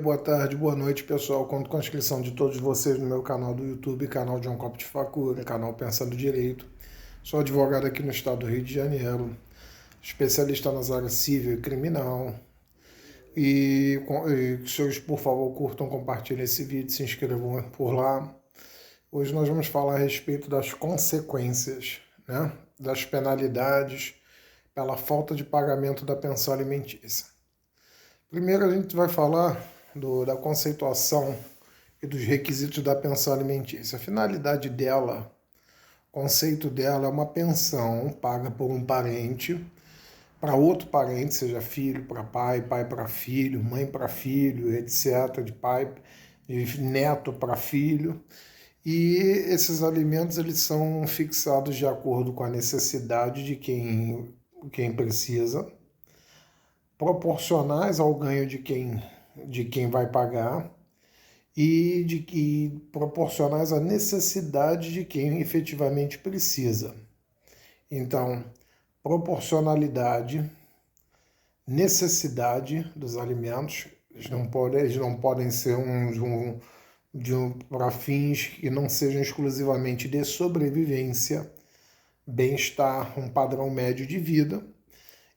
Boa tarde, boa noite, pessoal. Conto com a inscrição de todos vocês no meu canal do YouTube, canal John Copte Facura, canal Pensando Direito. Sou advogado aqui no estado do Rio de Janeiro, especialista nas áreas civil e criminal. Senhores, por favor, curtam, compartilhem esse vídeo, se inscrevam por lá. Hoje nós vamos falar a respeito das consequências, né, das penalidades pela falta de pagamento da pensão alimentícia. Primeiro a gente vai falar da conceituação e dos requisitos da pensão alimentícia. A finalidade dela, o conceito dela é uma pensão paga por um parente para outro parente, seja filho para pai, pai para filho, mãe para filho, etc., de neto para filho. E esses alimentos eles são fixados de acordo com a necessidade de quem precisa, proporcionais ao ganho de quem vai pagar e proporcionais à necessidade de quem efetivamente precisa. Então, proporcionalidade, necessidade dos alimentos, eles não podem ser para fins que não sejam exclusivamente de sobrevivência, bem-estar, um padrão médio de vida.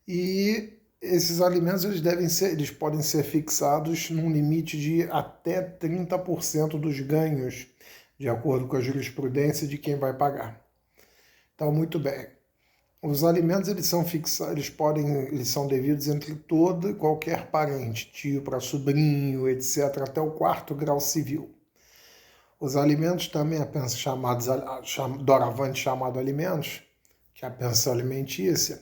E esses alimentos eles podem ser fixados num limite de até 30% dos ganhos, de acordo com a jurisprudência de quem vai pagar. Então, muito bem. Os alimentos eles são fixados, eles são devidos entre todo e qualquer parente, tio para sobrinho, etc., até o 4º grau civil. Os alimentos também, doravante chamado alimentos, que é a pensão alimentícia,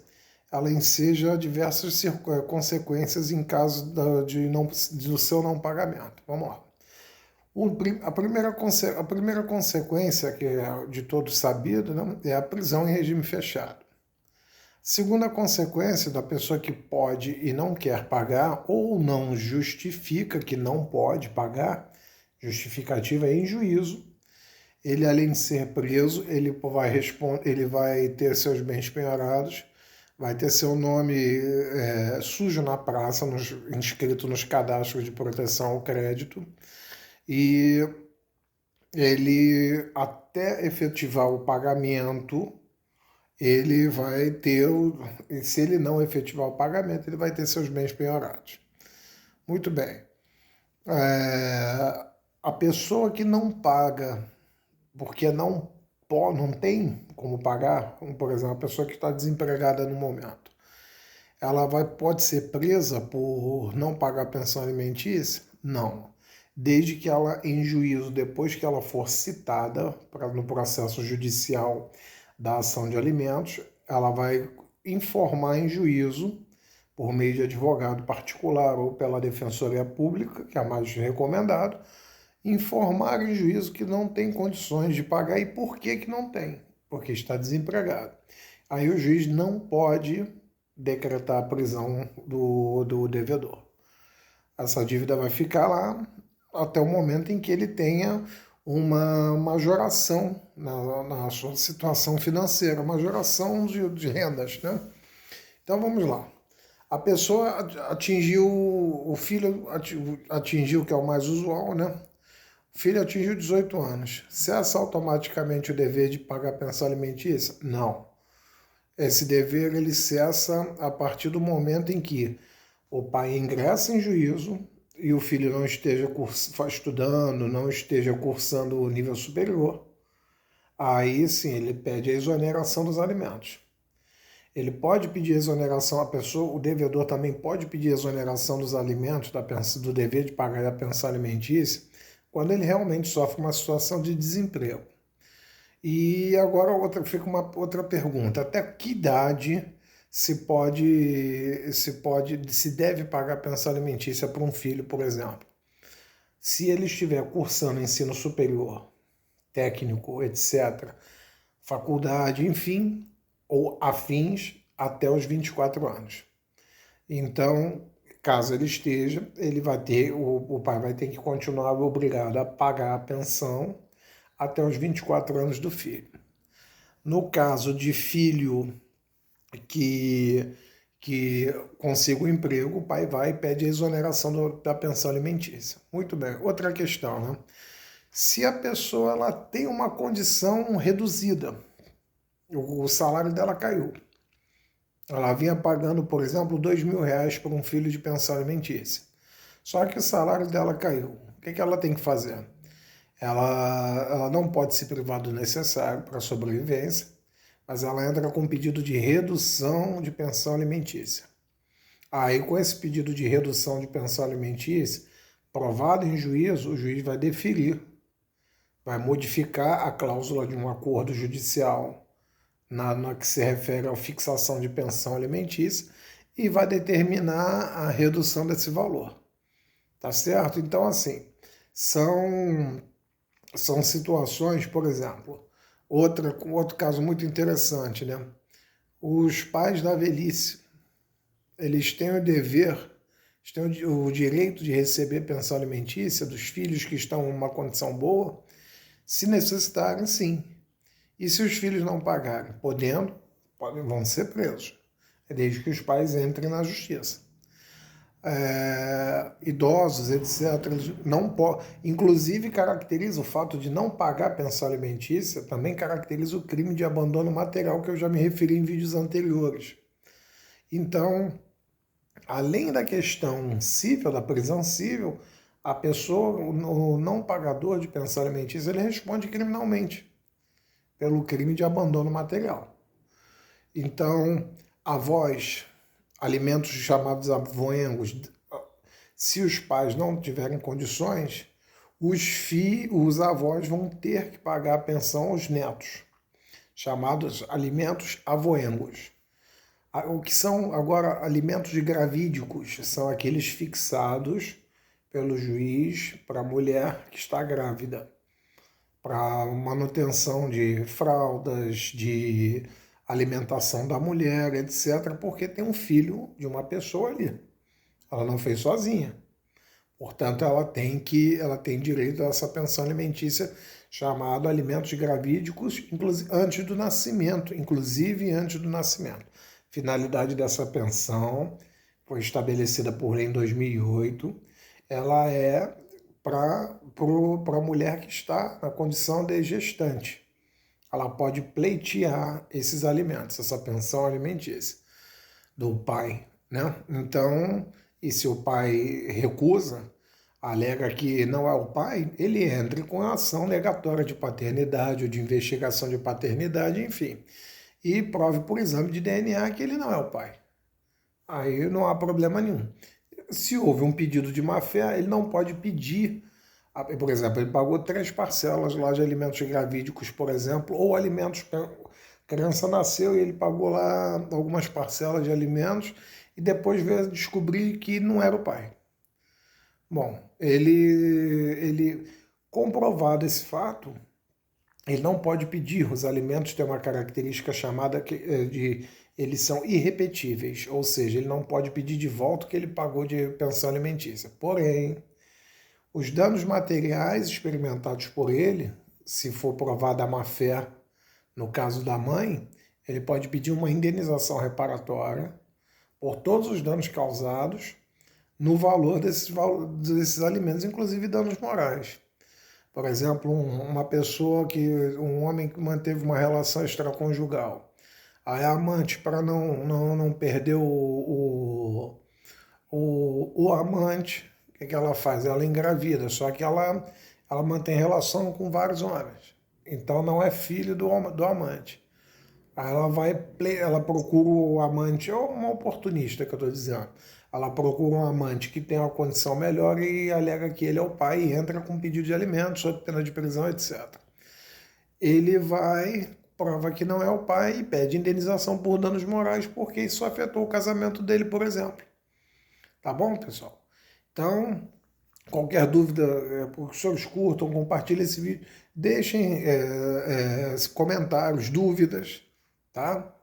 ela enseja diversas consequências em caso do seu não pagamento. Vamos lá. A primeira consequência, que é de todos sabido, né, é a prisão em regime fechado. Segunda consequência da pessoa que pode e não quer pagar ou não justifica que não pode pagar, justificativa é em juízo, ele além de ser preso, ele vai ter seus bens penhorados, vai ter seu nome sujo na praça, inscrito nos cadastros de proteção ao crédito, e ele, até efetivar o pagamento, ele vai ter, se ele não efetivar o pagamento, ele vai ter seus bens penhorados. Muito bem. A pessoa que não paga porque não tem como pagar, como por exemplo, a pessoa que está desempregada no momento, ela pode ser presa por não pagar pensão alimentícia? Não. Desde que ela, em juízo, depois que ela for citada no processo judicial da ação de alimentos, ela vai informar em juízo, por meio de advogado particular ou pela Defensoria Pública, que é a mais recomendado, informar em juízo que não tem condições de pagar. E por que não tem? Porque está desempregado. Aí o juiz não pode decretar a prisão do devedor. Essa dívida vai ficar lá até o momento em que ele tenha uma majoração na sua situação financeira, majoração de rendas, né? Então vamos lá. A pessoa atingiu, o filho atingiu, que é o mais usual, né? O filho atingiu 18 anos. Cessa automaticamente o dever de pagar pensão alimentícia? Não. Esse dever ele cessa a partir do momento em que o pai ingressa em juízo e o filho não esteja estudando, não esteja cursando o nível superior. Aí sim ele pede a exoneração dos alimentos. Ele pode pedir exoneração, o devedor também pode pedir exoneração dos alimentos, do dever de pagar a pensão alimentícia, quando ele realmente sofre uma situação de desemprego. E agora fica uma outra pergunta: até que idade se deve pagar pensão alimentícia para um filho, por exemplo? Se ele estiver cursando ensino superior, técnico, etc., faculdade, enfim, ou afins, até os 24 anos. Então, caso ele esteja, o pai vai ter que continuar obrigado a pagar a pensão até os 24 anos do filho. No caso de filho que que consiga um emprego, o pai vai e pede a exoneração da pensão alimentícia. Muito bem. Outra questão, né? Se a pessoa ela tem uma condição reduzida, o salário dela caiu. Ela vinha pagando, por exemplo, R$ 2.000 por um filho de pensão alimentícia. Só que o salário dela caiu. O que ela tem que fazer? Ela não pode se privar do necessário para a sobrevivência, mas ela entra com um pedido de redução de pensão alimentícia. Aí, com esse pedido de redução de pensão alimentícia, provado em juízo, o juiz vai deferir, vai modificar a cláusula de um acordo judicial na que se refere à fixação de pensão alimentícia e vai determinar a redução desse valor. Tá certo? Então, assim, são situações, por exemplo, outro caso muito interessante, né? Os pais da velhice, eles têm o dever, têm o direito de receber pensão alimentícia dos filhos que estão em uma condição boa, se necessitarem, sim. E se os filhos não pagarem, vão ser presos, desde que os pais entrem na justiça. Idosos, etc., não pode, inclusive caracteriza o fato de não pagar pensão alimentícia, também caracteriza o crime de abandono material, que eu já me referi em vídeos anteriores. Então, além da questão civil, da prisão civil, a pessoa, o não pagador de pensão alimentícia, ele responde criminalmente pelo crime de abandono material. Então, avós, alimentos chamados avoengos, se os pais não tiverem condições, os avós vão ter que pagar a pensão aos netos, chamados alimentos avoengos. O que são agora alimentos gravídicos? São aqueles fixados pelo juiz para a mulher que está grávida, para manutenção de fraldas, de alimentação da mulher, etc., porque tem um filho de uma pessoa ali. Ela não fez sozinha. Portanto, ela tem direito a essa pensão alimentícia chamada alimentos gravídicos, antes do nascimento, inclusive antes do nascimento. Finalidade dessa pensão foi estabelecida por lei em 2008. Ela é para a mulher que está na condição de gestante. Ela pode pleitear esses alimentos, essa pensão alimentícia do pai, né? Então, e se o pai recusa, alega que não é o pai, ele entra com a ação negatória de paternidade ou de investigação de paternidade, enfim, e prove por exame de DNA que ele não é o pai. Aí não há problema nenhum. Se houve um pedido de má-fé, ele não pode pedir. Por exemplo, ele pagou 3 parcelas lá de alimentos gravídicos, por exemplo, ou alimentos. A criança nasceu e ele pagou lá algumas parcelas de alimentos e depois veio descobrir que não era o pai. Bom, ele comprovado esse fato, ele não pode pedir. Os alimentos têm uma característica chamada de eles são irrepetíveis, ou seja, ele não pode pedir de volta o que ele pagou de pensão alimentícia. Porém, os danos materiais experimentados por ele, se for provada a má-fé, no caso da mãe, ele pode pedir uma indenização reparatória por todos os danos causados no valor desses alimentos, inclusive danos morais. Por exemplo, um homem que manteve uma relação extraconjugal. Aí a amante, para não perder o amante, o que ela faz? Ela engravida, só que ela mantém relação com vários homens. Então não é filho do amante. Aí ela procura o amante, é uma oportunista que eu estou dizendo. Ela procura um amante que tem uma condição melhor e alega que ele é o pai e entra com pedido de alimentos, sob pena de prisão, etc. Ele prova que não é o pai e pede indenização por danos morais porque isso afetou o casamento dele, por exemplo. Tá bom, pessoal? Então, qualquer dúvida, os senhores curtam, compartilhem esse vídeo, deixem comentários, dúvidas, tá?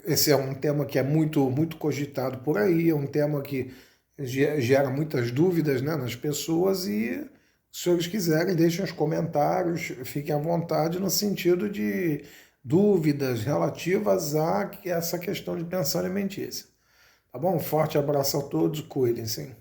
Esse é um tema que é muito, muito cogitado por aí, é um tema que gera muitas dúvidas, né, nas pessoas e se os senhores quiserem, deixem os comentários, fiquem à vontade no sentido de dúvidas relativas a essa questão de pensão alimentícia. Tá bom? Um forte abraço a todos, cuidem-se.